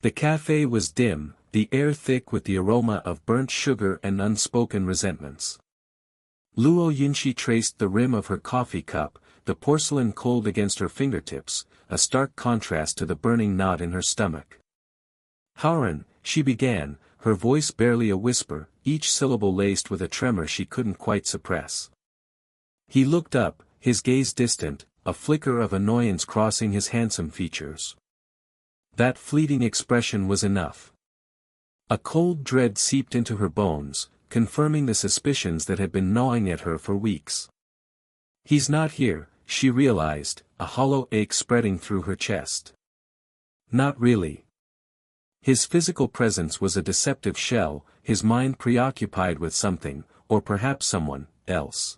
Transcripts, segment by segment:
The cafe was dim, the air thick with the aroma of burnt sugar and unspoken resentments. Luo Yunxi traced the rim of her coffee cup, the porcelain cold against her fingertips, a stark contrast to the burning knot in her stomach. "Haoran," she began, her voice barely a whisper, each syllable laced with a tremor she couldn't quite suppress. He looked up, his gaze distant, a flicker of annoyance crossing his handsome features. That fleeting expression was enough. A cold dread seeped into her bones, confirming the suspicions that had been gnawing at her for weeks. "He's not here," she realized, a hollow ache spreading through her chest. Not really. His physical presence was a deceptive shell, his mind preoccupied with something, or perhaps someone, else.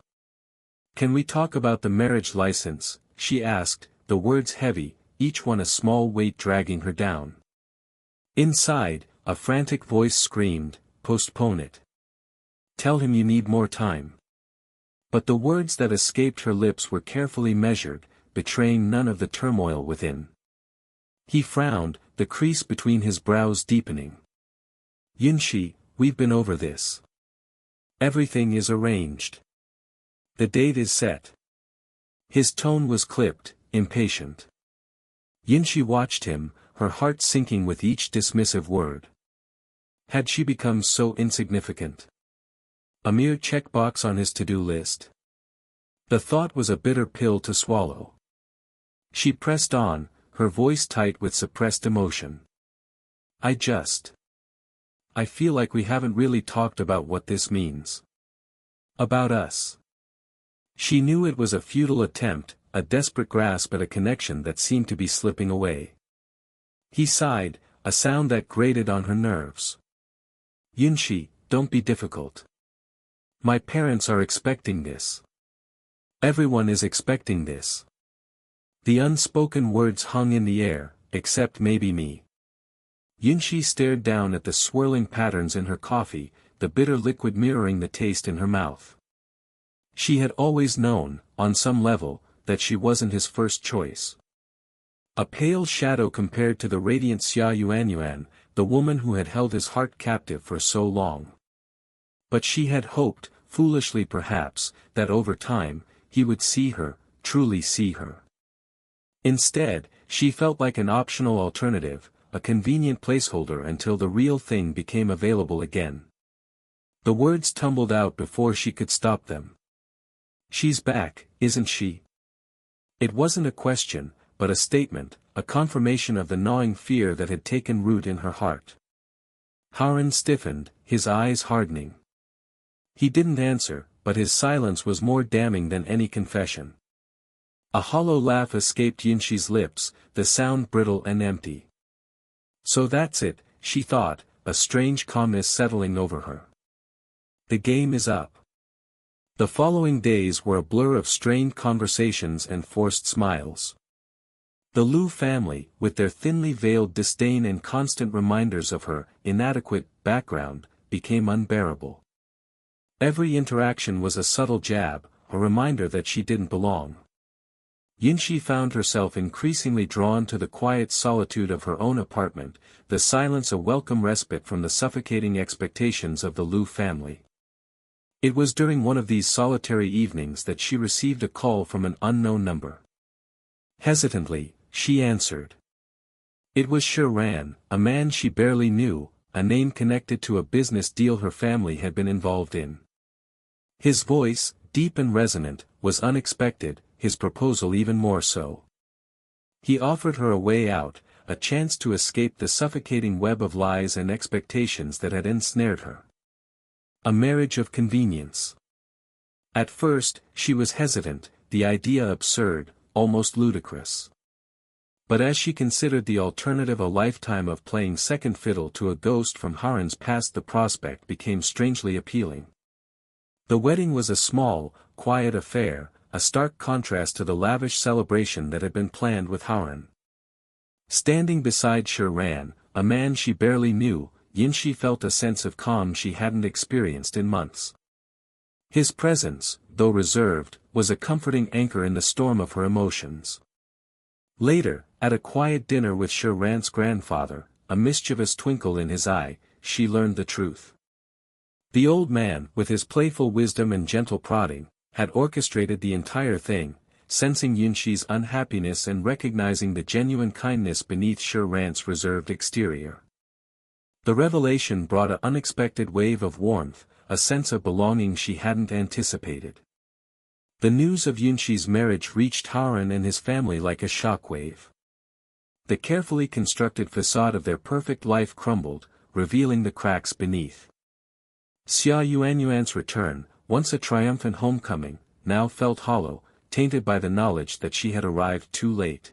"Can we talk about the marriage license?" she asked, the words heavy, each one a small weight dragging her down. Inside, a frantic voice screamed, "Postpone it. Tell him you need more time." But the words that escaped her lips were carefully measured, betraying none of the turmoil within. He frowned, the crease between his brows deepening. "Yunxi, we've been over this. Everything is arranged. The date is set." His tone was clipped, impatient. Yunxi watched him, her heart sinking with each dismissive word. Had she become so insignificant? A mere checkbox on his to-do list. The thought was a bitter pill to swallow. She pressed on, her voice tight with suppressed emotion. I feel like we haven't really talked about what this means. About us." She knew it was a futile attempt, a desperate grasp at a connection that seemed to be slipping away. He sighed, a sound that grated on her nerves. "Yunxi, don't be difficult. My parents are expecting this. Everyone is expecting this." The unspoken words hung in the air, "except maybe me." Yunxi stared down at the swirling patterns in her coffee, the bitter liquid mirroring the taste in her mouth. She had always known, on some level, that she wasn't his first choice. A pale shadow compared to the radiant Xia Yuanyuan, the woman who had held his heart captive for so long. But she had hoped, foolishly perhaps, that over time, he would see her, truly see her. Instead, she felt like an optional alternative, a convenient placeholder until the real thing became available again. The words tumbled out before she could stop them. "She's back, isn't she?" It wasn't a question, but a statement, a confirmation of the gnawing fear that had taken root in her heart. Haoran stiffened, his eyes hardening. He didn't answer, but his silence was more damning than any confession. A hollow laugh escaped Yunxi's lips, the sound brittle and empty. So that's it, she thought, a strange calmness settling over her. The game is up. The following days were a blur of strained conversations and forced smiles. The Lu family, with their thinly veiled disdain and constant reminders of her inadequate background, became unbearable. Every interaction was a subtle jab, a reminder that she didn't belong. Yunxi found herself increasingly drawn to the quiet solitude of her own apartment, the silence a welcome respite from the suffocating expectations of the Lu family. It was during one of these solitary evenings that she received a call from an unknown number. Hesitantly, she answered. It was Ran, a man she barely knew, a name connected to a business deal her family had been involved in. His voice, deep and resonant, was unexpected, his proposal even more so. He offered her a way out, a chance to escape the suffocating web of lies and expectations that had ensnared her. A marriage of convenience. At first, she was hesitant, the idea absurd, almost ludicrous. But as she considered the alternative, a lifetime of playing second fiddle to a ghost from Haran's past, the prospect became strangely appealing. The wedding was a small, quiet affair, a stark contrast to the lavish celebration that had been planned with Haran. Standing beside Ran, a man she barely knew, Yunxi felt a sense of calm she hadn't experienced in months. His presence, though reserved, was a comforting anchor in the storm of her emotions. Later, at a quiet dinner with Ran's grandfather, a mischievous twinkle in his eye, she learned the truth. The old man, with his playful wisdom and gentle prodding, had orchestrated the entire thing, sensing Yunxi's unhappiness and recognizing the genuine kindness beneath Shi-Ran's reserved exterior. The revelation brought an unexpected wave of warmth, a sense of belonging she hadn't anticipated. The news of Yunxi's marriage reached Haran and his family like a shockwave. The carefully constructed facade of their perfect life crumbled, revealing the cracks beneath. Xia Yuanyuan's return, once a triumphant homecoming, now felt hollow, tainted by the knowledge that she had arrived too late.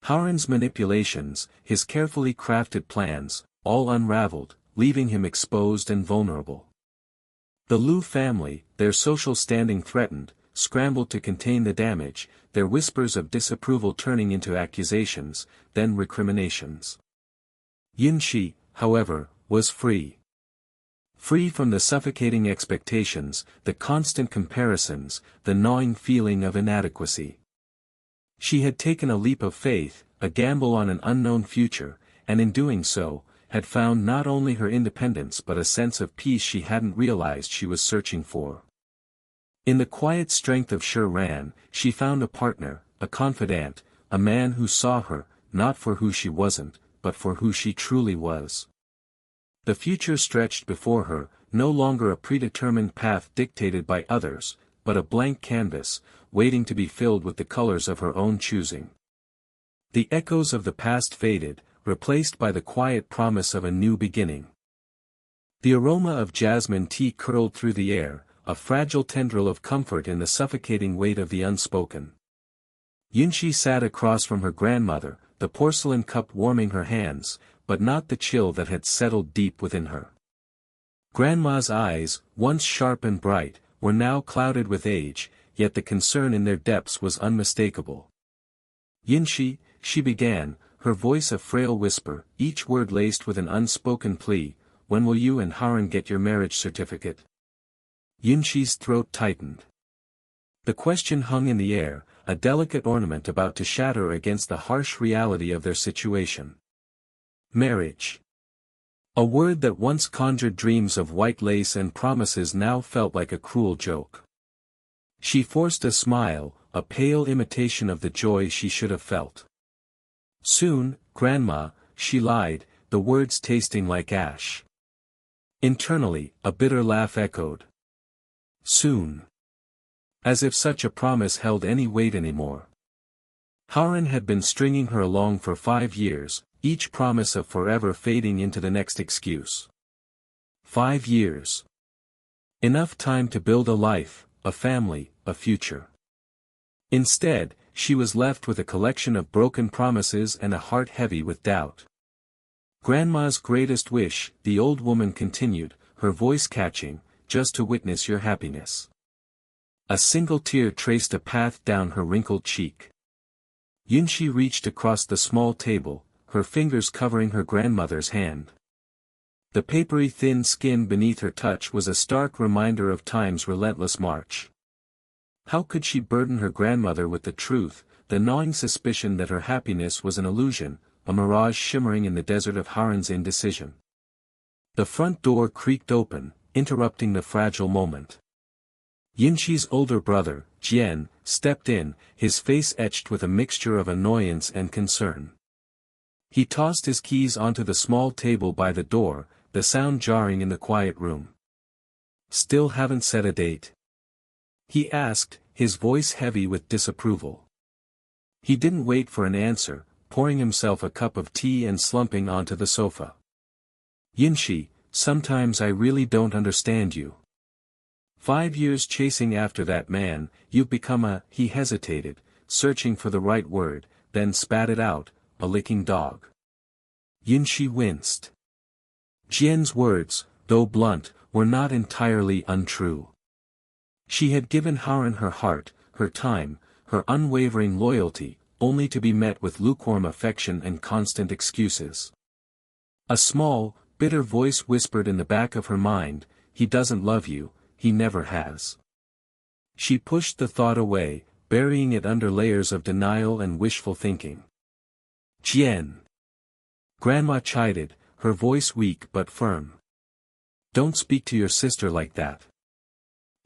Haran's manipulations, his carefully crafted plans, all unraveled, leaving him exposed and vulnerable. The Lu family, their social standing threatened, scrambled to contain the damage, their whispers of disapproval turning into accusations, then recriminations. Yunxi, however, was free. Free from the suffocating expectations, the constant comparisons, the gnawing feeling of inadequacy. She had taken a leap of faith, a gamble on an unknown future, and in doing so, had found not only her independence but a sense of peace she hadn't realized she was searching for. In the quiet strength of Shi-Ran, she found a partner, a confidant, a man who saw her, not for who she wasn't, but for who she truly was. The future stretched before her, no longer a predetermined path dictated by others, but a blank canvas, waiting to be filled with the colors of her own choosing. The echoes of the past faded, replaced by the quiet promise of a new beginning. The aroma of jasmine tea curled through the air, a fragile tendril of comfort in the suffocating weight of the unspoken. Yunxi sat across from her grandmother, the porcelain cup warming her hands, but not the chill that had settled deep within her. Grandma's eyes, once sharp and bright, were now clouded with age, yet the concern in their depths was unmistakable. Yunxi, she began, her voice a frail whisper, each word laced with an unspoken plea, when will you and Haran get your marriage certificate? Yunxi's throat tightened. The question hung in the air, a delicate ornament about to shatter against the harsh reality of their situation. Marriage. A word that once conjured dreams of white lace and promises now felt like a cruel joke. She forced a smile, a pale imitation of the joy she should have felt. Soon, Grandma, she lied, the words tasting like ash. Internally, a bitter laugh echoed. Soon. As if such a promise held any weight anymore. Haran had been stringing her along for 5 years, each promise of forever fading into the next excuse. 5 years. Enough time to build a life, a family, a future. Instead, she was left with a collection of broken promises and a heart heavy with doubt. Grandma's greatest wish, the old woman continued, her voice catching, just to witness your happiness. A single tear traced a path down her wrinkled cheek. Yunxi reached across the small table, her fingers covering her grandmother's hand. The papery thin skin beneath her touch was a stark reminder of time's relentless march. How could she burden her grandmother with the truth, the gnawing suspicion that her happiness was an illusion, a mirage shimmering in the desert of Haran's indecision? The front door creaked open, interrupting the fragile moment. Yunxi's older brother, Jian, stepped in, his face etched with a mixture of annoyance and concern. He tossed his keys onto the small table by the door, the sound jarring in the quiet room. Still haven't set a date? He asked, his voice heavy with disapproval. He didn't wait for an answer, pouring himself a cup of tea and slumping onto the sofa. Yunxi, sometimes I really don't understand you. 5 years chasing after that man, you've become a, he hesitated, searching for the right word, then spat it out, a licking dog. Yunxi winced. Jian's words, though blunt, were not entirely untrue. She had given Haran her heart, her time, her unwavering loyalty, only to be met with lukewarm affection and constant excuses. A small, bitter voice whispered in the back of her mind, he doesn't love you, he never has. She pushed the thought away, burying it under layers of denial and wishful thinking. Jian. Grandma chided, her voice weak but firm. Don't speak to your sister like that.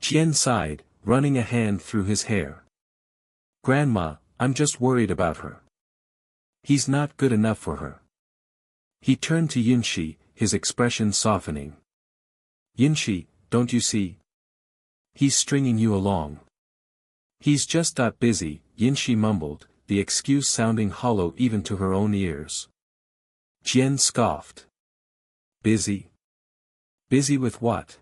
Chien sighed, running a hand through his hair. Grandma, I'm just worried about her. He's not good enough for her. He turned to Yinshi, his expression softening. Yinshi, don't you see? He's stringing you along. He's just that busy, Yinshi mumbled, the excuse sounding hollow even to her own ears. Chien scoffed. Busy? Busy with what?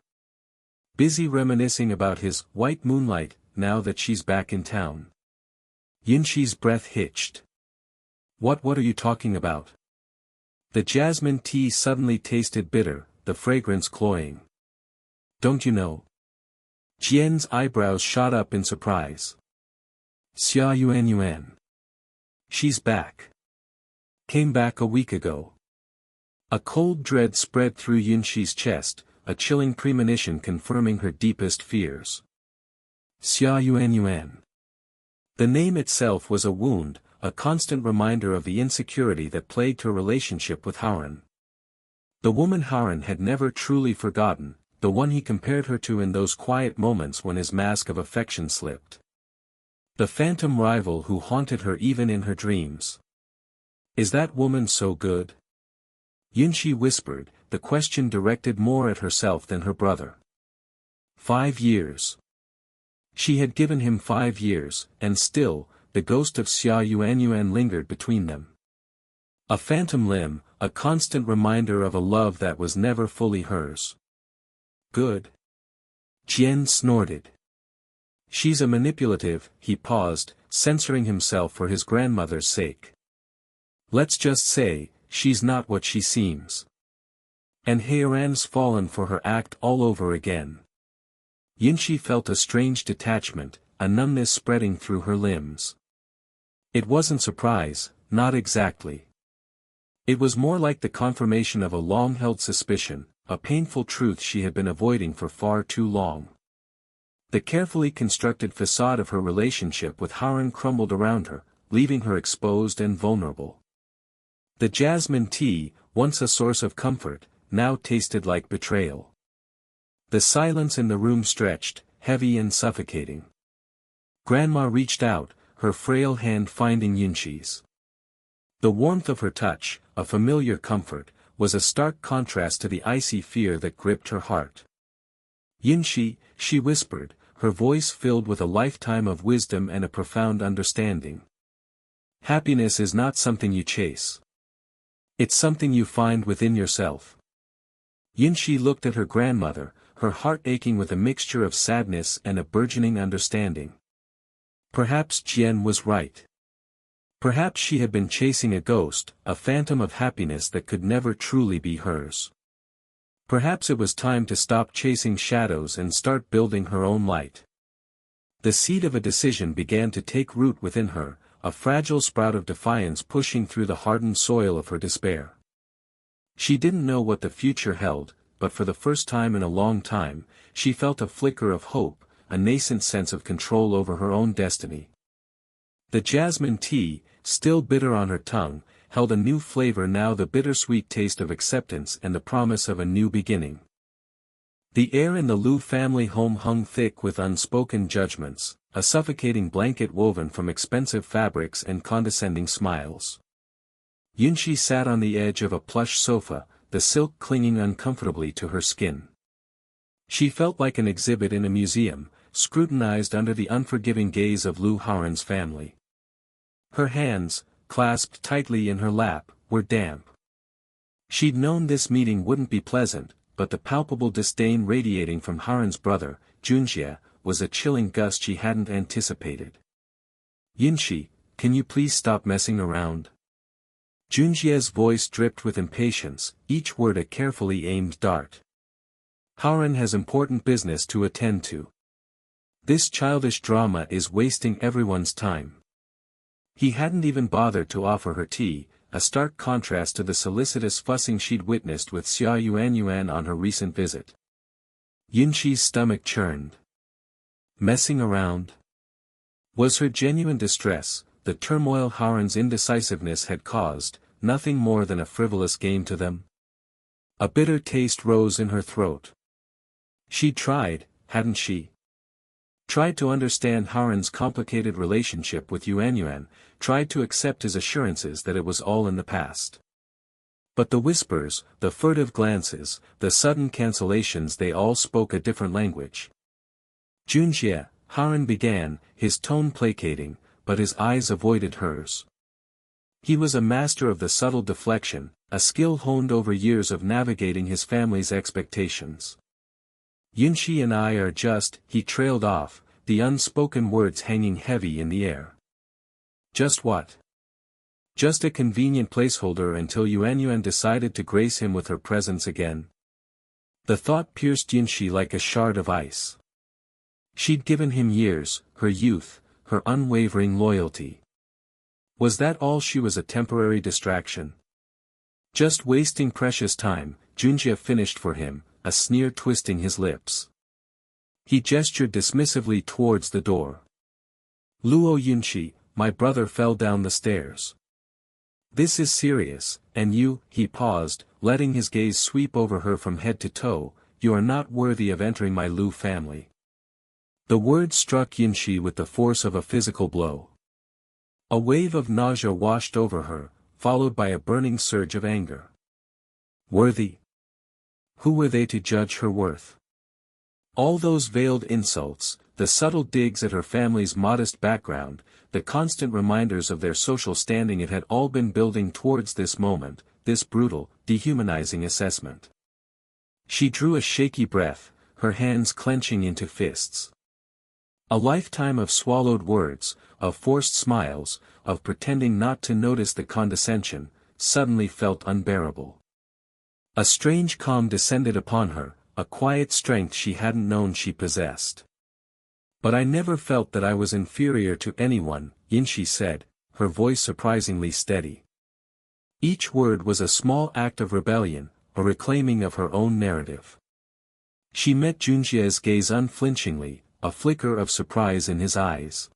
Busy reminiscing about his white moonlight, now that she's back in town. Yinshi's breath hitched. What are you talking about? The jasmine tea suddenly tasted bitter, the fragrance cloying. Don't you know? Chien's eyebrows shot up in surprise. Xia Yuan. She's back. Came back a week ago. A cold dread spread through Yinshi's chest, a chilling premonition confirming her deepest fears. Xia Yuan. The name itself was a wound, a constant reminder of the insecurity that plagued her relationship with Haren. The woman Haren had never truly forgotten, the one he compared her to in those quiet moments when his mask of affection slipped. The phantom rival who haunted her even in her dreams. Is that woman so good? Yinshi whispered, the question directed more at herself than her brother. 5 years. She had given him 5 years, and still, the ghost of Xia Yuan lingered between them. A phantom limb, a constant reminder of a love that was never fully hers. Good. Chien snorted. She's a manipulative, he paused, censoring himself for his grandmother's sake. Let's just say, she's not what she seems. And Haran's fallen for her act all over again. Yinshi felt a strange detachment, a numbness spreading through her limbs. It wasn't surprise, not exactly. It was more like the confirmation of a long-held suspicion, a painful truth she had been avoiding for far too long. The carefully constructed facade of her relationship with Haren crumbled around her, leaving her exposed and vulnerable. The jasmine tea, once a source of comfort, now tasted like betrayal. The silence in the room stretched, heavy and suffocating. Grandma reached out, her frail hand finding Yinshi's. The warmth of her touch, a familiar comfort, was a stark contrast to the icy fear that gripped her heart. Yinshi, she whispered, her voice filled with a lifetime of wisdom and a profound understanding. Happiness is not something you chase. It's something you find within yourself. Yinshi looked at her grandmother, her heart aching with a mixture of sadness and a burgeoning understanding. Perhaps Chien was right. Perhaps she had been chasing a ghost, a phantom of happiness that could never truly be hers. Perhaps it was time to stop chasing shadows and start building her own light. The seed of a decision began to take root within her, a fragile sprout of defiance pushing through the hardened soil of her despair. She didn't know what the future held, but for the first time in a long time, she felt a flicker of hope, a nascent sense of control over her own destiny. The jasmine tea, still bitter on her tongue, held a new flavor now, the bittersweet taste of acceptance and the promise of a new beginning. The air in the Liu family home hung thick with unspoken judgments, a suffocating blanket woven from expensive fabrics and condescending smiles. Yinshi sat on the edge of a plush sofa, the silk clinging uncomfortably to her skin. She felt like an exhibit in a museum, scrutinized under the unforgiving gaze of Liu Haren's family. Her hands, clasped tightly in her lap, were damp. She'd known this meeting wouldn't be pleasant, but the palpable disdain radiating from Haren's brother, Junjie, was a chilling gust she hadn't anticipated. Yinshi, can you please stop messing around? Junjie's voice dripped with impatience, each word a carefully aimed dart. Haren has important business to attend to. This childish drama is wasting everyone's time. He hadn't even bothered to offer her tea, a stark contrast to the solicitous fussing she'd witnessed with Xia Yuan on her recent visit. Yinshi's stomach churned. Messing around? Was her genuine distress, the turmoil Haren's indecisiveness had caused, nothing more than a frivolous game to them? A bitter taste rose in her throat. She'd tried, hadn't she? Tried to understand Haran's complicated relationship with Yuanyuan, tried to accept his assurances that it was all in the past. But the whispers, the furtive glances, the sudden cancellations, they all spoke a different language. Junjie, Haran began, his tone placating, but his eyes avoided hers. He was a master of the subtle deflection, a skill honed over years of navigating his family's expectations. Yunxi and I are just, he trailed off, the unspoken words hanging heavy in the air. Just what? Just a convenient placeholder until Yuanyuan decided to grace him with her presence again. The thought pierced Yunxi like a shard of ice. She'd given him years, her youth, her unwavering loyalty. Was that all? She was a temporary distraction. Just wasting precious time, Junjie finished for him, a sneer twisting his lips. He gestured dismissively towards the door. Luo Yunxi, my brother fell down the stairs. This is serious, and you, he paused, letting his gaze sweep over her from head to toe, you are not worthy of entering my Lu family. The words struck Yunxi with the force of a physical blow. A wave of nausea washed over her, followed by a burning surge of anger. Worthy? Who were they to judge her worth? All those veiled insults, the subtle digs at her family's modest background, the constant reminders of their social standing, it had all been building towards this moment, this brutal, dehumanizing assessment. She drew a shaky breath, her hands clenching into fists. A lifetime of swallowed words, of forced smiles, of pretending not to notice the condescension, suddenly felt unbearable. A strange calm descended upon her, a quiet strength she hadn't known she possessed. But I never felt that I was inferior to anyone, Yunxi said, her voice surprisingly steady. Each word was a small act of rebellion, a reclaiming of her own narrative. She met Junjie's gaze unflinchingly, a flicker of surprise in his eyes.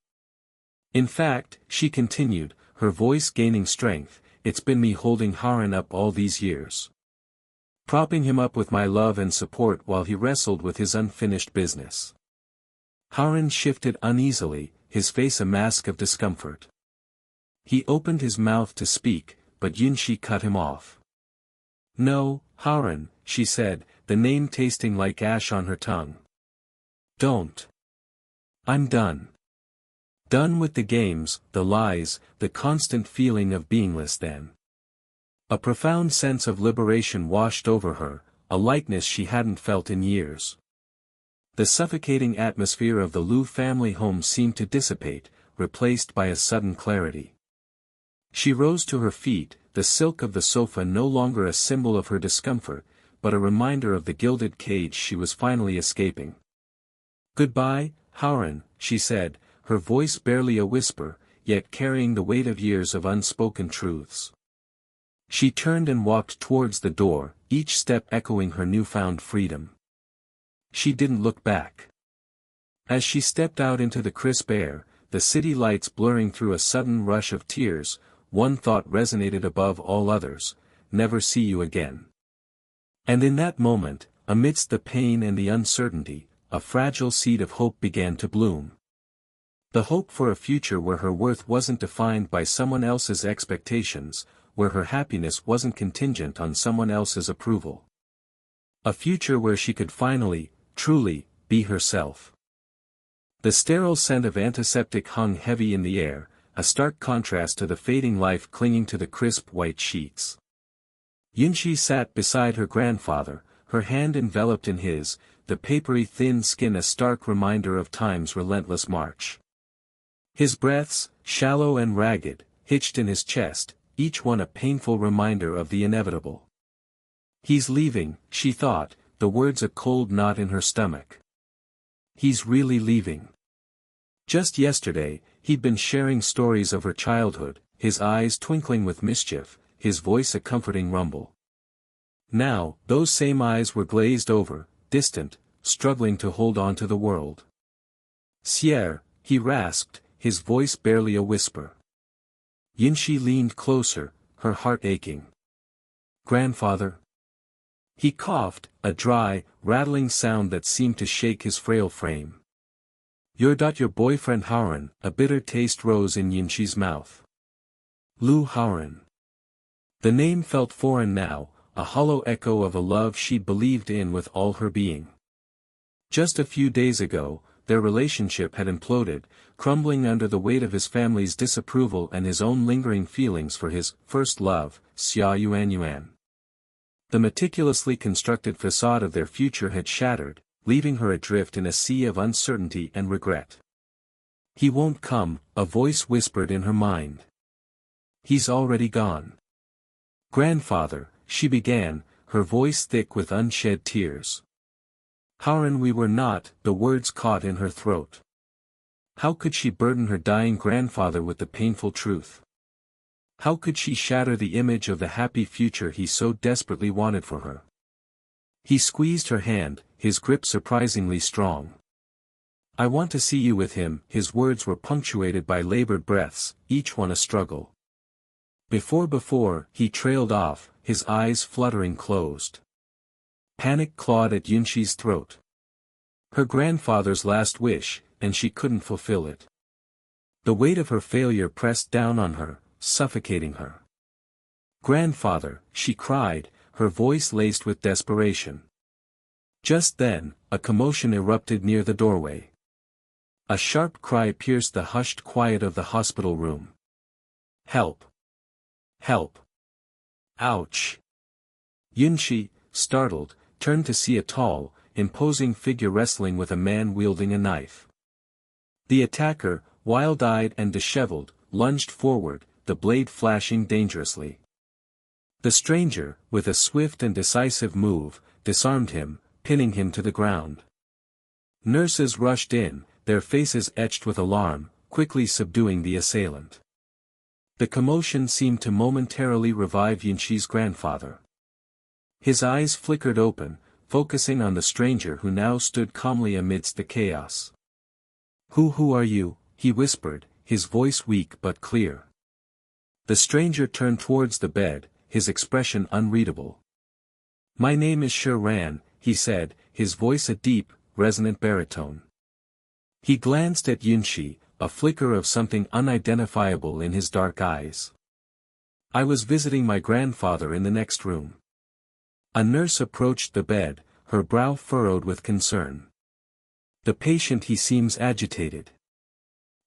In fact, she continued, her voice gaining strength, it's been me holding Haran up all these years. Propping him up with my love and support while he wrestled with his unfinished business. Haran shifted uneasily, his face a mask of discomfort. He opened his mouth to speak, but Yunxi cut him off. No, Haran, she said, the name tasting like ash on her tongue. Don't. I'm done. Done with the games, the lies, the constant feeling of beingless then. A profound sense of liberation washed over her, a lightness she hadn't felt in years. The suffocating atmosphere of the Lu family home seemed to dissipate, replaced by a sudden clarity. She rose to her feet, the silk of the sofa no longer a symbol of her discomfort, but a reminder of the gilded cage she was finally escaping. Goodbye, Haran, she said, her voice barely a whisper, yet carrying the weight of years of unspoken truths. She turned and walked towards the door, each step echoing her newfound freedom. She didn't look back. As she stepped out into the crisp air, the city lights blurring through a sudden rush of tears, one thought resonated above all others, never see you again. And in that moment, amidst the pain and the uncertainty, a fragile seed of hope began to bloom. The hope for a future where her worth wasn't defined by someone else's expectations, where her happiness wasn't contingent on someone else's approval. A future where she could finally, truly, be herself. The sterile scent of antiseptic hung heavy in the air, a stark contrast to the fading life clinging to the crisp white sheets. Yunxi sat beside her grandfather, her hand enveloped in his, the papery thin skin a stark reminder of time's relentless march. His breaths, shallow and ragged, hitched in his chest, each one a painful reminder of the inevitable. He's leaving, she thought, the words a cold knot in her stomach. He's really leaving. Just yesterday, he'd been sharing stories of her childhood, his eyes twinkling with mischief, his voice a comforting rumble. Now, those same eyes were glazed over, distant, struggling to hold on to the world. Sierre, he rasped, his voice barely a whisper. Yunxi leaned closer, her heart aching. "Grandfather?" He coughed, a dry, rattling sound that seemed to shake his frail frame. "You're your boyfriend Howren," a bitter taste rose in Yinchi's mouth. Lu Howren. The name felt foreign now, a hollow echo of a love she'd believed in with all her being. Just a few days ago, their relationship had imploded, crumbling under the weight of his family's disapproval and his own lingering feelings for his first love, Xia Yuan. The meticulously constructed facade of their future had shattered, leaving her adrift in a sea of uncertainty and regret. "He won't come," a voice whispered in her mind. "He's already gone." "Grandfather," she began, her voice thick with unshed tears. "Howren, we were not," the words caught in her throat. How could she burden her dying grandfather with the painful truth? How could she shatter the image of the happy future he so desperately wanted for her? He squeezed her hand, his grip surprisingly strong. "I want to see you with him," his words were punctuated by labored breaths, each one a struggle. Before, he trailed off, his eyes fluttering closed. Panic clawed at Yunxi's throat. Her grandfather's last wish, and she couldn't fulfill it. The weight of her failure pressed down on her, suffocating her. "Grandfather," she cried, her voice laced with desperation. Just then, a commotion erupted near the doorway. A sharp cry pierced the hushed quiet of the hospital room. "Help! Help! Ouch!" Yunxi, startled, turned to see a tall, imposing figure wrestling with a man wielding a knife. The attacker, wild-eyed and disheveled, lunged forward, the blade flashing dangerously. The stranger, with a swift and decisive move, disarmed him, pinning him to the ground. Nurses rushed in, their faces etched with alarm, quickly subduing the assailant. The commotion seemed to momentarily revive Yunxi's grandfather. His eyes flickered open, focusing on the stranger who now stood calmly amidst the chaos. Who are you?" he whispered, his voice weak but clear. The stranger turned towards the bed, his expression unreadable. "My name is Ran," he said, his voice a deep, resonant baritone. He glanced at Yunxi, a flicker of something unidentifiable in his dark eyes. "I was visiting my grandfather in the next room." A nurse approached the bed, her brow furrowed with concern. "The patient, he seems agitated.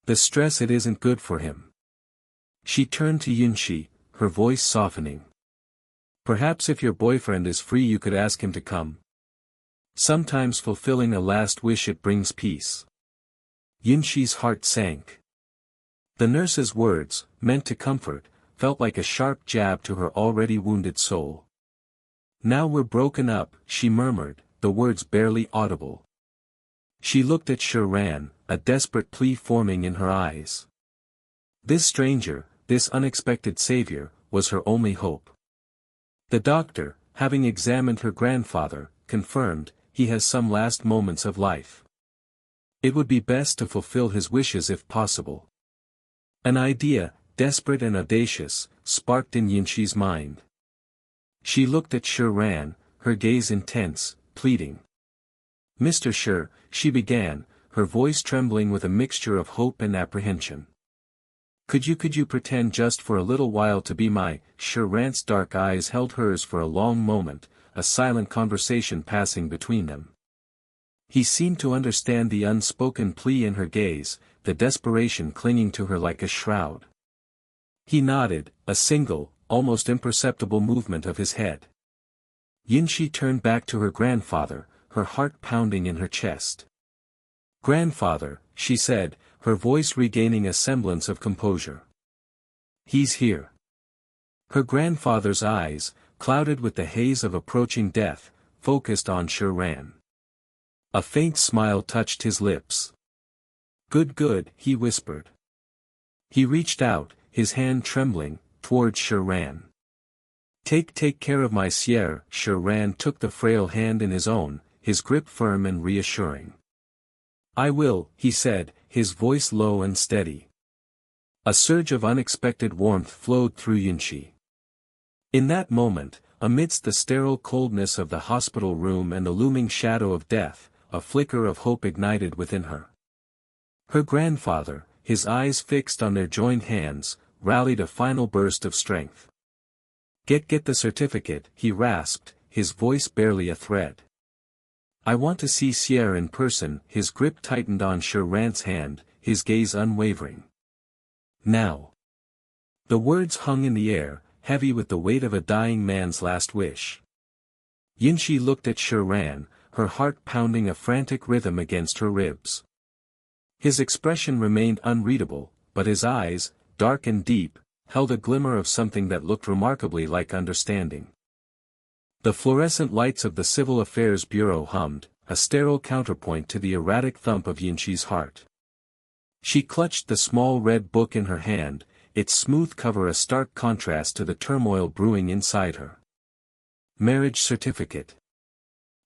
The stress, it isn't good for him." She turned to Yunxi, her voice softening. "Perhaps if your boyfriend is free you could ask him to come. Sometimes fulfilling a last wish, it brings peace." Yunxi's heart sank. The nurse's words, meant to comfort, felt like a sharp jab to her already wounded soul. "Now we're broken up," she murmured, the words barely audible. She looked at Ran, a desperate plea forming in her eyes. This stranger, this unexpected savior, was her only hope. The doctor, having examined her grandfather, confirmed, he has some last moments of life. It would be best to fulfill his wishes if possible. An idea, desperate and audacious, sparked in Yunxi's mind. She looked at Ran, her gaze intense, pleading. "Mr. Shi," she began, her voice trembling with a mixture of hope and apprehension. Could you pretend just for a little while to be my—" Ran's dark eyes held hers for a long moment, a silent conversation passing between them. He seemed to understand the unspoken plea in her gaze, the desperation clinging to her like a shroud. He nodded, a single, almost imperceptible movement of his head. Yunxi turned back to her grandfather, her heart pounding in her chest. "Grandfather," she said, her voice regaining a semblance of composure. "He's here." Her grandfather's eyes, clouded with the haze of approaching death, focused on Ran. A faint smile touched his lips. Good, he whispered. He reached out, his hand trembling, towards Ran. Take care of my Sierra." Ran took the frail hand in his own, his grip firm and reassuring. "I will," he said, his voice low and steady. A surge of unexpected warmth flowed through Yunxi. In that moment, amidst the sterile coldness of the hospital room and the looming shadow of death, a flicker of hope ignited within her. Her grandfather, his eyes fixed on their joined hands, rallied a final burst of strength. Get the certificate," he rasped, his voice barely a thread. "I want to see Sierra in person." His grip tightened on Rand's hand, his gaze unwavering. "Now." The words hung in the air, heavy with the weight of a dying man's last wish. Yinshi looked at Rand, her heart pounding a frantic rhythm against her ribs. His expression remained unreadable, but his eyes, dark and deep, held a glimmer of something that looked remarkably like understanding. The fluorescent lights of the Civil Affairs Bureau hummed, a sterile counterpoint to the erratic thump of Yinshi's heart. She clutched the small red book in her hand, its smooth cover a stark contrast to the turmoil brewing inside her. Marriage certificate.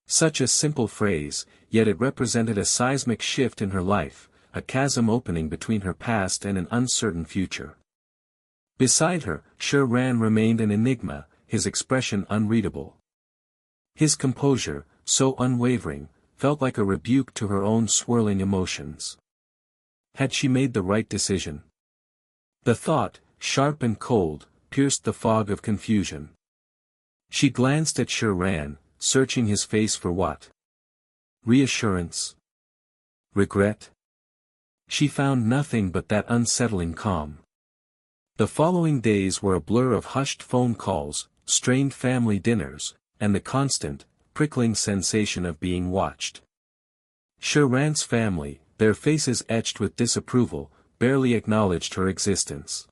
Such a simple phrase, yet it represented a seismic shift in her life, a chasm opening between her past and an uncertain future. Beside her, Rand remained an enigma, his expression unreadable. His composure, so unwavering, felt like a rebuke to her own swirling emotions. Had she made the right decision? The thought, sharp and cold, pierced the fog of confusion. She glanced at Rand, searching his face for what? Reassurance? Regret? She found nothing but that unsettling calm. The following days were a blur of hushed phone calls, strained family dinners, and the constant, prickling sensation of being watched. Rand's family, their faces etched with disapproval, barely acknowledged her existence.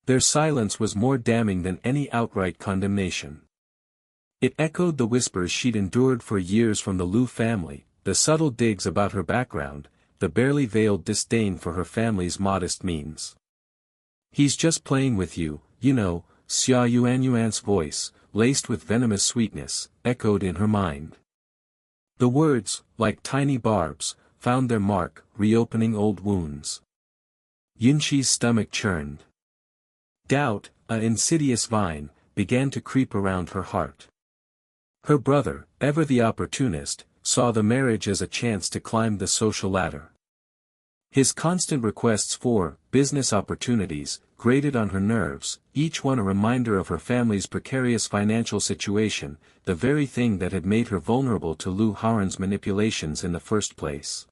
Their silence was more damning than any outright condemnation. It echoed the whispers she'd endured for years from the Liu family, the subtle digs about her background, the barely veiled disdain for her family's modest means. "He's just playing with you, you know," Xia Yuanyuan's voice, laced with venomous sweetness, echoed in her mind. The words, like tiny barbs, found their mark, reopening old wounds. Yinshi's stomach churned. Doubt, an insidious vine, began to creep around her heart. Her brother, ever the opportunist, saw the marriage as a chance to climb the social ladder. His constant requests for business opportunities grated on her nerves, each one a reminder of her family's precarious financial situation, the very thing that had made her vulnerable to Liu Haoran's manipulations in the first place.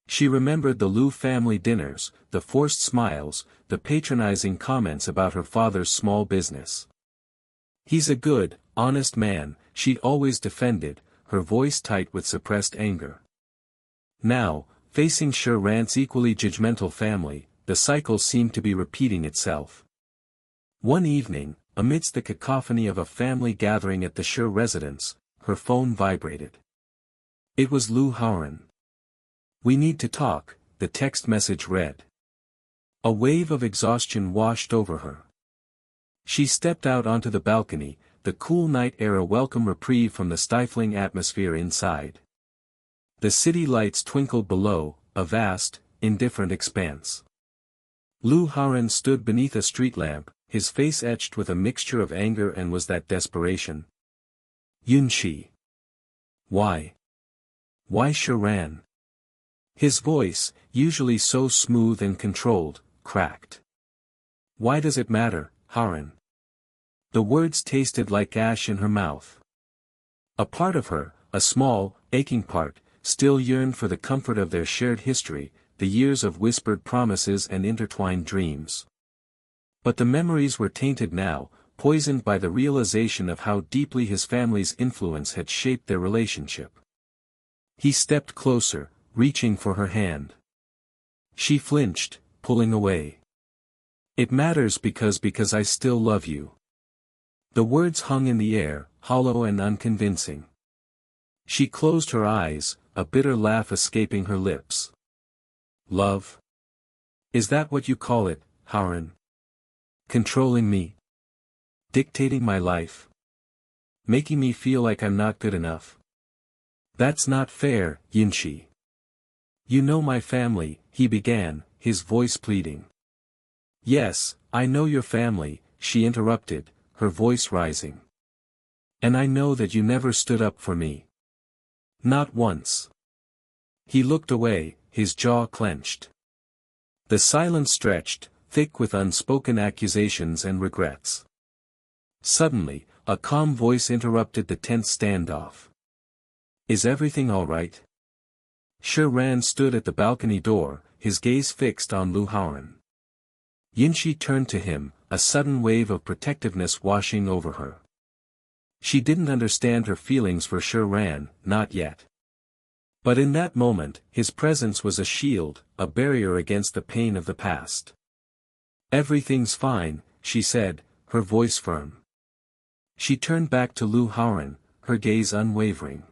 She remembered the Liu family dinners, the forced smiles, the patronizing comments about her father's small business. "He's a good, honest man," she'd always defended, her voice tight with suppressed anger. Now, facing Rand's equally judgmental family, the cycle seemed to be repeating itself. One evening, amidst the cacophony of a family gathering at the residence, her phone vibrated. It was Liu Haoran. "We need to talk," the text message read. A wave of exhaustion washed over her. She stepped out onto the balcony, the cool night air a welcome reprieve from the stifling atmosphere inside. The city lights twinkled below, a vast, indifferent expanse. Liu Haoran stood beneath a street lamp, his face etched with a mixture of anger and was that desperation. "Yunshi. Why? Why Rand?" His voice, usually so smooth and controlled, cracked. "Why does it matter, Haoran?" The words tasted like ash in her mouth. A part of her, a small, aching part, still yearned for the comfort of their shared history, the years of whispered promises and intertwined dreams. But the memories were tainted now, poisoned by the realization of how deeply his family's influence had shaped their relationship. He stepped closer, reaching for her hand. She flinched, pulling away. "It matters because I still love you." The words hung in the air, hollow and unconvincing. She closed her eyes, a bitter laugh escaping her lips. "Love? Is that what you call it, Haoran? Controlling me? Dictating my life? Making me feel like I'm not good enough? That's not fair, Yinshi. You know my family," he began, his voice pleading. "Yes, I know your family," she interrupted, her voice rising. And I know that you never stood up for me. Not once. He looked away, his jaw clenched. The silence stretched, thick with unspoken accusations and regrets. Suddenly, a calm voice interrupted the tense standoff. Is everything all right? Ran stood at the balcony door, his gaze fixed on Lu Haoran. Yinshi turned to him, a sudden wave of protectiveness washing over her. She didn't understand her feelings for Ran, not yet. But in that moment, his presence was a shield, a barrier against the pain of the past. Everything's fine, she said, her voice firm. She turned back to Lu Haoran, her gaze unwavering.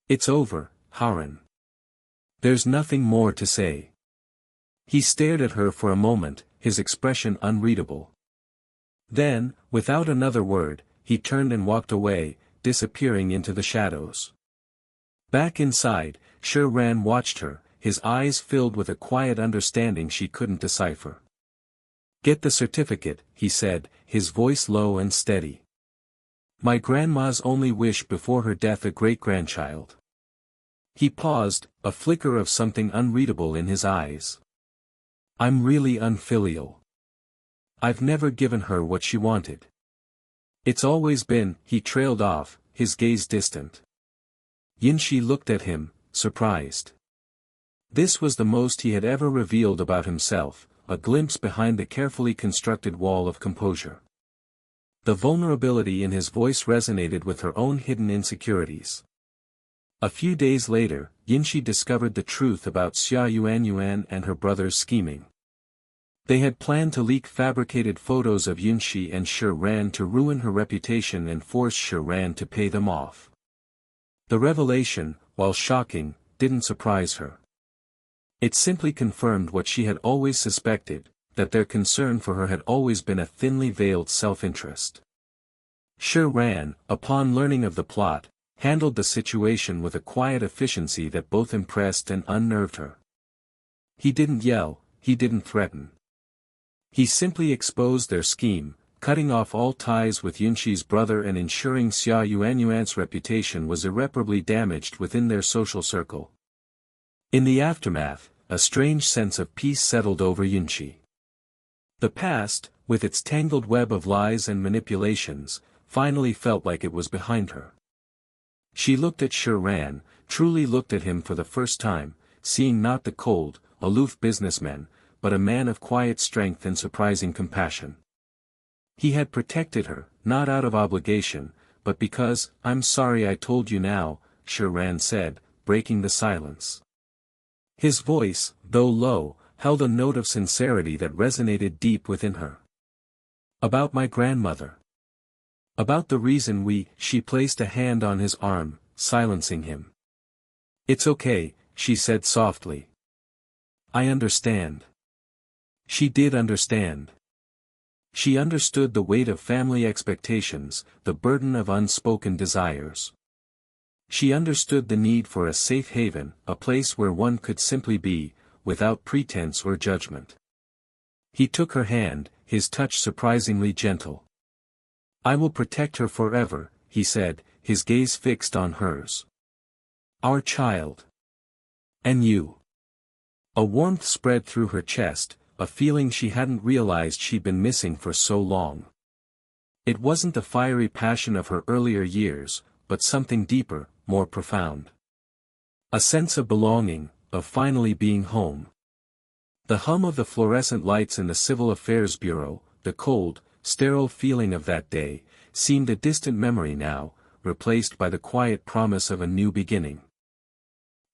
It's over, Haoran. There's nothing more to say. He stared at her for a moment, his expression unreadable. Then, without another word, he turned and walked away, disappearing into the shadows. Back inside, Ran watched her, his eyes filled with a quiet understanding she couldn't decipher. Get the certificate, he said, his voice low and steady. My grandma's only wish before her death, a great-grandchild. He paused, a flicker of something unreadable in his eyes. I'm really unfilial. I've never given her what she wanted. It's always been, he trailed off, his gaze distant. Yinshi looked at him, surprised. This was the most he had ever revealed about himself, a glimpse behind the carefully constructed wall of composure. The vulnerability in his voice resonated with her own hidden insecurities. A few days later, Yinshi discovered the truth about Xia Yuanyuan and her brother's scheming. They had planned to leak fabricated photos of Yinshi and Ran to ruin her reputation and force Ran to pay them off. The revelation, while shocking, didn't surprise her. It simply confirmed what she had always suspected, that their concern for her had always been a thinly veiled self-interest. Ran, upon learning of the plot, handled the situation with a quiet efficiency that both impressed and unnerved her. He didn't yell, he didn't threaten. He simply exposed their scheme, cutting off all ties with Yinshi's brother and ensuring Xia Yuanyuan's reputation was irreparably damaged within their social circle. In the aftermath, a strange sense of peace settled over Yinshi. The past, with its tangled web of lies and manipulations, finally felt like it was behind her. She looked at Ran, truly looked at him for the first time, seeing not the cold, aloof businessman, but a man of quiet strength and surprising compassion. He had protected her, not out of obligation, but because, I'm sorry I told you now, Ran said, breaking the silence. His voice, though low, held a note of sincerity that resonated deep within her. About my grandmother. About the reason she placed a hand on his arm, silencing him. It's okay, she said softly. I understand. She did understand. She understood the weight of family expectations, the burden of unspoken desires. She understood the need for a safe haven, a place where one could simply be, without pretense or judgment. He took her hand, his touch surprisingly gentle. I will protect her forever, he said, his gaze fixed on hers. Our child. And you. A warmth spread through her chest, a feeling she hadn't realized she'd been missing for so long. It wasn't the fiery passion of her earlier years, but something deeper, more profound. A sense of belonging, of finally being home. The hum of the fluorescent lights in the Civil Affairs Bureau, the cold, sterile feeling of that day, seemed a distant memory now, replaced by the quiet promise of a new beginning.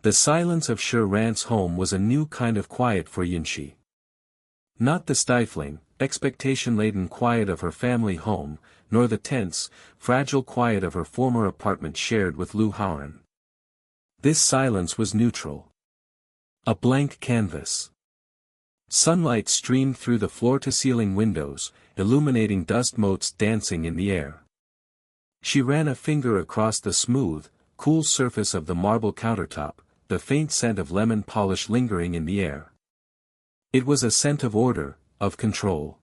The silence of Ran's home was a new kind of quiet for Yinshi. Not the stifling, expectation-laden quiet of her family home, nor the tense, fragile quiet of her former apartment shared with Lu Haoran. This silence was neutral. A blank canvas. Sunlight streamed through the floor-to-ceiling windows, illuminating dust motes dancing in the air. She ran a finger across the smooth, cool surface of the marble countertop, the faint scent of lemon polish lingering in the air. It was a scent of order, of control.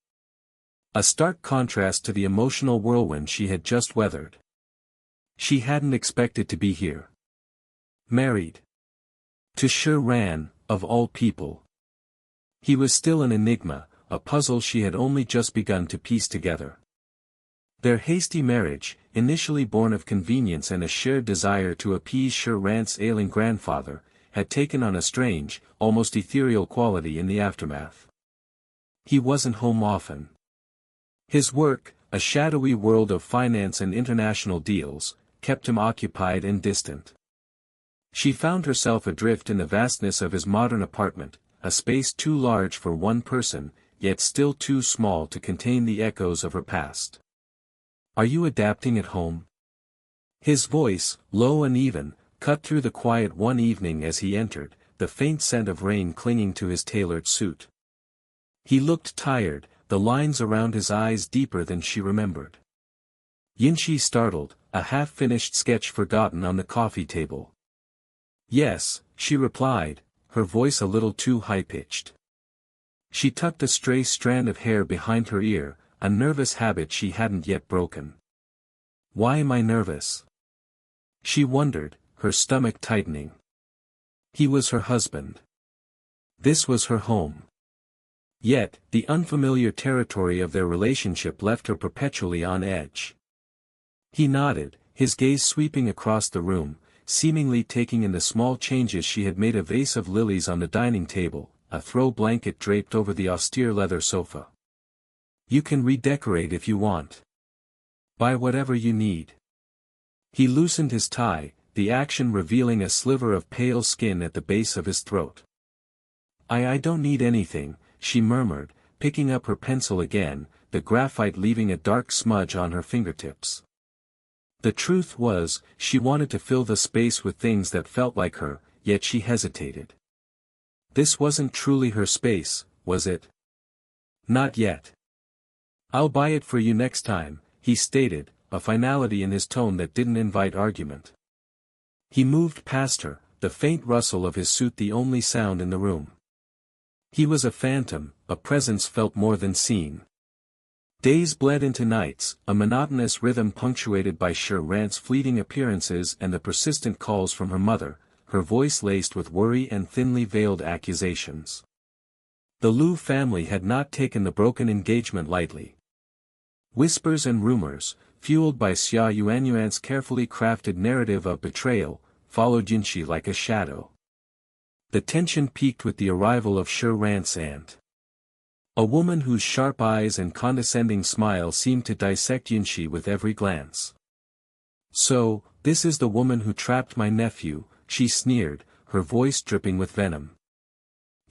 A stark contrast to the emotional whirlwind she had just weathered. She hadn't expected to be here. Married. To Ran, of all people. He was still an enigma, a puzzle she had only just begun to piece together. Their hasty marriage, initially born of convenience and a shared desire to appease Ran's ailing grandfather, had taken on a strange, almost ethereal quality in the aftermath. He wasn't home often. His work, a shadowy world of finance and international deals, kept him occupied and distant. She found herself adrift in the vastness of his modern apartment, a space too large for one person, yet still too small to contain the echoes of her past. "Are you adapting at home?" His voice, low and even, cut through the quiet one evening as he entered, the faint scent of rain clinging to his tailored suit. He looked tired, the lines around his eyes deeper than she remembered. Yinshi startled, a half-finished sketch forgotten on the coffee table. "Yes," she replied, her voice a little too high-pitched. She tucked a stray strand of hair behind her ear, a nervous habit she hadn't yet broken. "Why am I nervous?" She wondered, her stomach tightening. He was her husband. This was her home. Yet, the unfamiliar territory of their relationship left her perpetually on edge. He nodded, his gaze sweeping across the room, seemingly taking in the small changes she had made. A vase of lilies on the dining table, a throw blanket draped over the austere leather sofa. "You can redecorate if you want. Buy whatever you need." He loosened his tie, the action revealing a sliver of pale skin at the base of his throat. I don't need anything," she murmured, picking up her pencil again, the graphite leaving a dark smudge on her fingertips. The truth was, she wanted to fill the space with things that felt like her, yet she hesitated. This wasn't truly her space, was it? Not yet. "I'll buy it for you next time," he stated, a finality in his tone that didn't invite argument. He moved past her, the faint rustle of his suit the only sound in the room. He was a phantom, a presence felt more than seen. Days bled into nights, a monotonous rhythm punctuated by Ran's fleeting appearances and the persistent calls from her mother, her voice laced with worry and thinly veiled accusations. The Liu family had not taken the broken engagement lightly. Whispers and rumors, fueled by Xia Yuanyuan's carefully crafted narrative of betrayal, followed Yinshi like a shadow. The tension peaked with the arrival of Ran's aunt. A woman whose sharp eyes and condescending smile seemed to dissect Yinshi with every glance. "So, this is the woman who trapped my nephew," she sneered, her voice dripping with venom.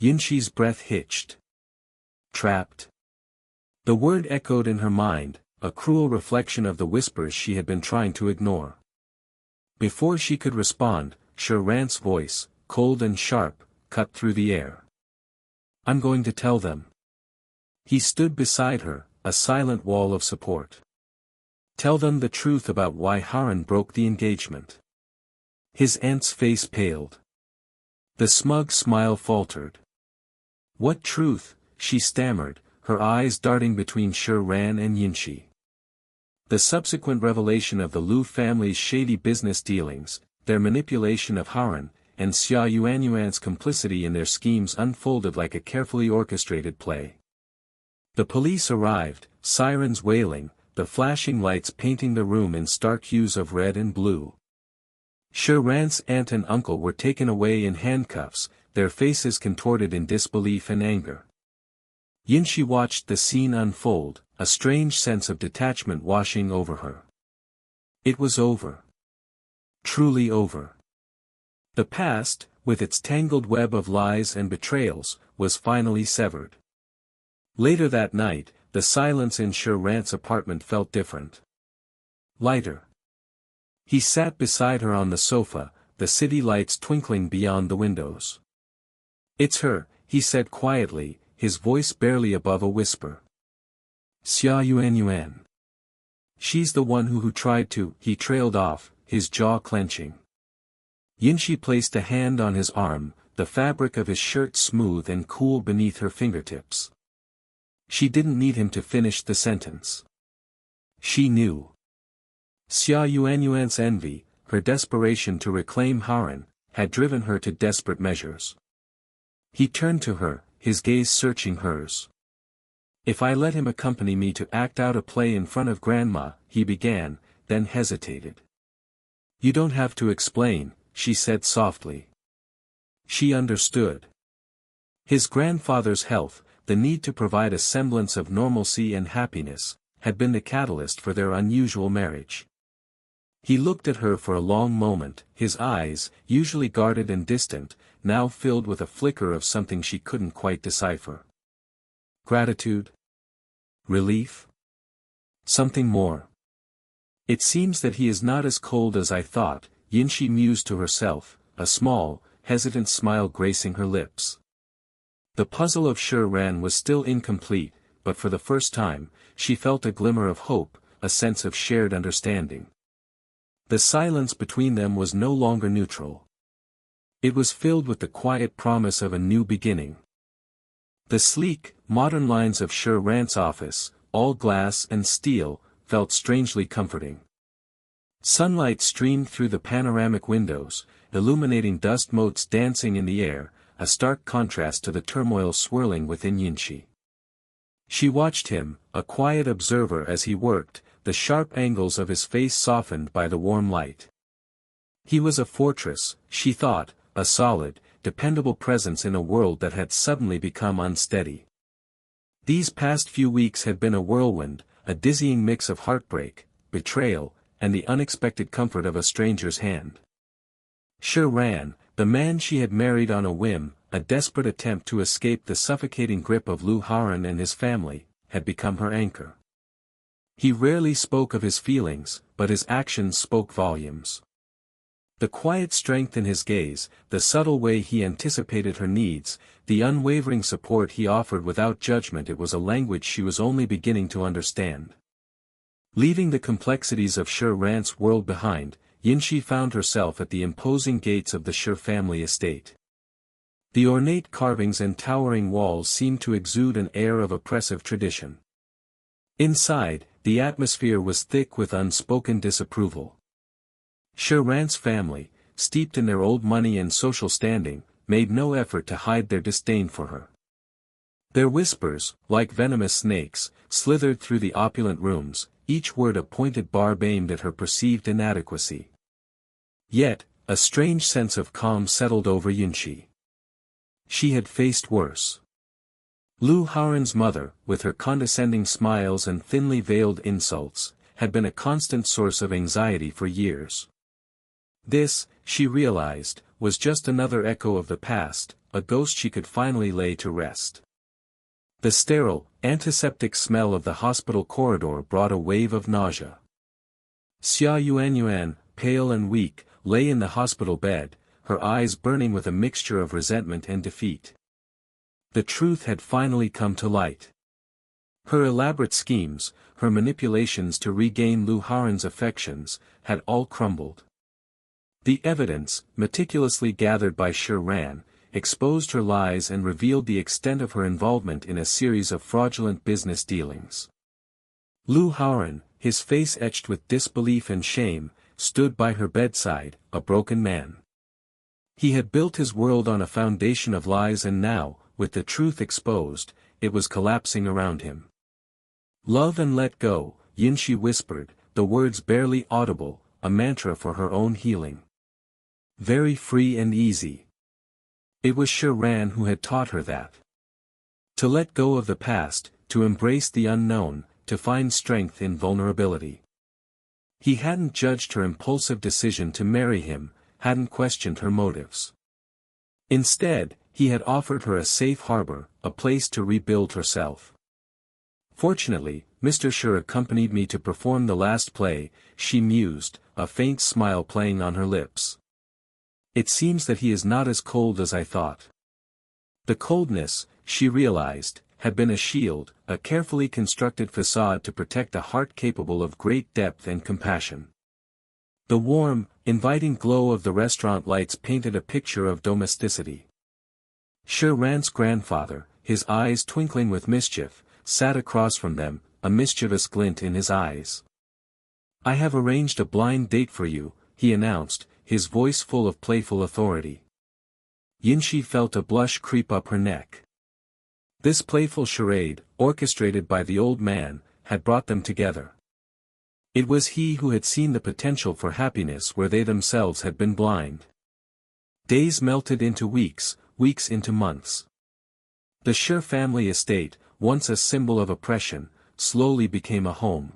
Yinshi's breath hitched. Trapped. The word echoed in her mind, a cruel reflection of the whispers she had been trying to ignore. Before she could respond, Ran's voice, cold and sharp, cut through the air. "I'm going to tell them." He stood beside her, a silent wall of support. "Tell them the truth about why Haran broke the engagement." His aunt's face paled. The smug smile faltered. "What truth?" she stammered, her eyes darting between Ran and Yinshi. The subsequent revelation of the Liu family's shady business dealings, their manipulation of Haran, and Xia Yuanyuan's complicity in their schemes unfolded like a carefully orchestrated play. The police arrived, sirens wailing, the flashing lights painting the room in stark hues of red and blue. Ran's aunt and uncle were taken away in handcuffs, their faces contorted in disbelief and anger. Yinshi watched the scene unfold, a strange sense of detachment washing over her. It was over. Truly over. The past, with its tangled web of lies and betrayals, was finally severed. Later that night, the silence in Ran's apartment felt different. Lighter. He sat beside her on the sofa, the city lights twinkling beyond the windows. "It's her," he said quietly, his voice barely above a whisper. "Xia Yuanyuan. She's the one who tried to," he trailed off, his jaw clenching. Yinshi placed a hand on his arm, the fabric of his shirt smooth and cool beneath her fingertips. She didn't need him to finish the sentence. She knew. Xia Yuanyuan's envy, her desperation to reclaim Haran, had driven her to desperate measures. He turned to her, his gaze searching hers. If I let him accompany me to act out a play in front of Grandma, he began, then hesitated. You don't have to explain, she said softly. She understood. His grandfather's health, the need to provide a semblance of normalcy and happiness, had been the catalyst for their unusual marriage. He looked at her for a long moment, his eyes, usually guarded and distant, now filled with a flicker of something she couldn't quite decipher. Gratitude? Relief? Something more. It seems that he is not as cold as I thought, Yinshi mused to herself, a small, hesitant smile gracing her lips. The puzzle of Ran was still incomplete, but for the first time, she felt a glimmer of hope, a sense of shared understanding. The silence between them was no longer neutral. It was filled with the quiet promise of a new beginning. The sleek, modern lines of Ran's office, all glass and steel, felt strangely comforting. Sunlight streamed through the panoramic windows, illuminating dust motes dancing in the air, a stark contrast to the turmoil swirling within Yinshi. She watched him, a quiet observer as he worked, the sharp angles of his face softened by the warm light. He was a fortress, she thought, a solid, dependable presence in a world that had suddenly become unsteady. These past few weeks had been a whirlwind, a dizzying mix of heartbreak, betrayal, and the unexpected comfort of a stranger's hand. Ran, the man she had married on a whim, a desperate attempt to escape the suffocating grip of Lu Haran and his family, had become her anchor. He rarely spoke of his feelings, but his actions spoke volumes. The quiet strength in his gaze, the subtle way he anticipated her needs, the unwavering support he offered without judgment, it was a language she was only beginning to understand. Leaving the complexities of Ran's world behind, Yinshi found herself at the imposing gates of the family estate. The ornate carvings and towering walls seemed to exude an air of oppressive tradition. Inside, the atmosphere was thick with unspoken disapproval. Ran's family, steeped in their old money and social standing, made no effort to hide their disdain for her. Their whispers, like venomous snakes, slithered through the opulent rooms, each word a pointed barb aimed at her perceived inadequacy. Yet, a strange sense of calm settled over Yinshi. She had faced worse. Lu Haran's mother, with her condescending smiles and thinly veiled insults, had been a constant source of anxiety for years. This, she realized, was just another echo of the past, a ghost she could finally lay to rest. The sterile, antiseptic smell of the hospital corridor brought a wave of nausea. Xia Yuanyuan, pale and weak, lay in the hospital bed, her eyes burning with a mixture of resentment and defeat. The truth had finally come to light. Her elaborate schemes, her manipulations to regain Lu Haran's affections, had all crumbled. The evidence, meticulously gathered by Ran, exposed her lies and revealed the extent of her involvement in a series of fraudulent business dealings. Lu Haran, his face etched with disbelief and shame, stood by her bedside, a broken man. He had built his world on a foundation of lies, and now, with the truth exposed, it was collapsing around him. Love and let go, Yinshi whispered, the words barely audible, a mantra for her own healing. Very free and easy. It was Ran who had taught her that. To let go of the past, to embrace the unknown, to find strength in vulnerability. He hadn't judged her impulsive decision to marry him, hadn't questioned her motives. Instead, he had offered her a safe harbor, a place to rebuild herself. Fortunately, Mr. accompanied me to perform the last play, she mused, a faint smile playing on her lips. It seems that he is not as cold as I thought. The coldness, she realized, had been a shield, a carefully constructed facade to protect a heart capable of great depth and compassion. The warm, inviting glow of the restaurant lights painted a picture of domesticity. Ran's grandfather, his eyes twinkling with mischief, sat across from them, a mischievous glint in his eyes. "I have arranged a blind date for you," he announced, his voice full of playful authority. Yinshi felt a blush creep up her neck. This playful charade, orchestrated by the old man, had brought them together. It was he who had seen the potential for happiness where they themselves had been blind. Days melted into weeks, weeks into months. The Shi family estate, once a symbol of oppression, slowly became a home.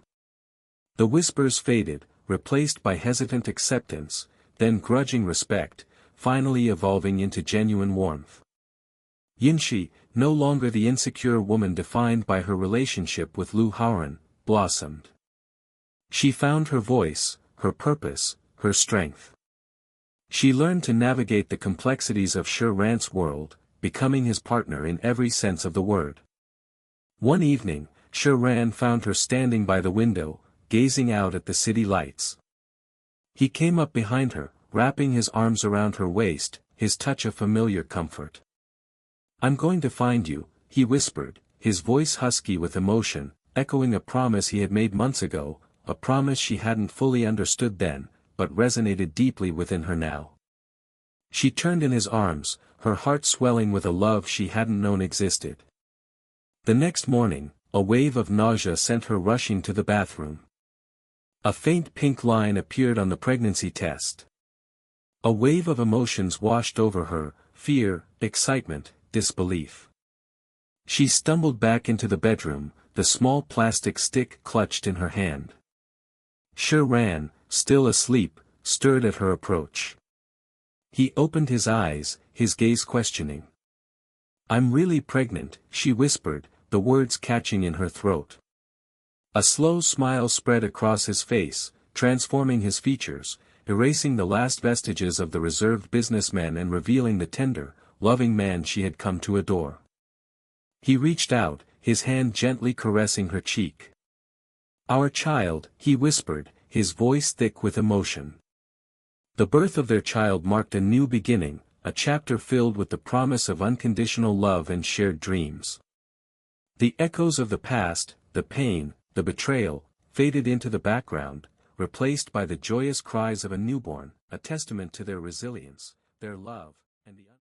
The whispers faded, replaced by hesitant acceptance, then grudging respect, finally evolving into genuine warmth. Yinshi, no longer the insecure woman defined by her relationship with Lu Haoran, blossomed. She found her voice, her purpose, her strength. She learned to navigate the complexities of Shi Ran's world, becoming his partner in every sense of the word. One evening, Shi Ran found her standing by the window, gazing out at the city lights. He came up behind her, wrapping his arms around her waist, his touch of familiar comfort. "I'm going to find you," he whispered, his voice husky with emotion, echoing a promise he had made months ago, a promise she hadn't fully understood then, but resonated deeply within her now. She turned in his arms, her heart swelling with a love she hadn't known existed. The next morning, a wave of nausea sent her rushing to the bathroom. A faint pink line appeared on the pregnancy test. A wave of emotions washed over her, fear, excitement, disbelief. She stumbled back into the bedroom, the small plastic stick clutched in her hand. Shi Ran, still asleep, stirred at her approach. He opened his eyes, his gaze questioning. "I'm really pregnant," she whispered, the words catching in her throat. A slow smile spread across his face, transforming his features, erasing the last vestiges of the reserved businessman and revealing the tender, loving man she had come to adore. He reached out, his hand gently caressing her cheek. "Our child," he whispered, his voice thick with emotion. The birth of their child marked a new beginning, a chapter filled with the promise of unconditional love and shared dreams. The echoes of the past, the pain, the betrayal, faded into the background, replaced by the joyous cries of a newborn, a testament to their resilience, their love, and the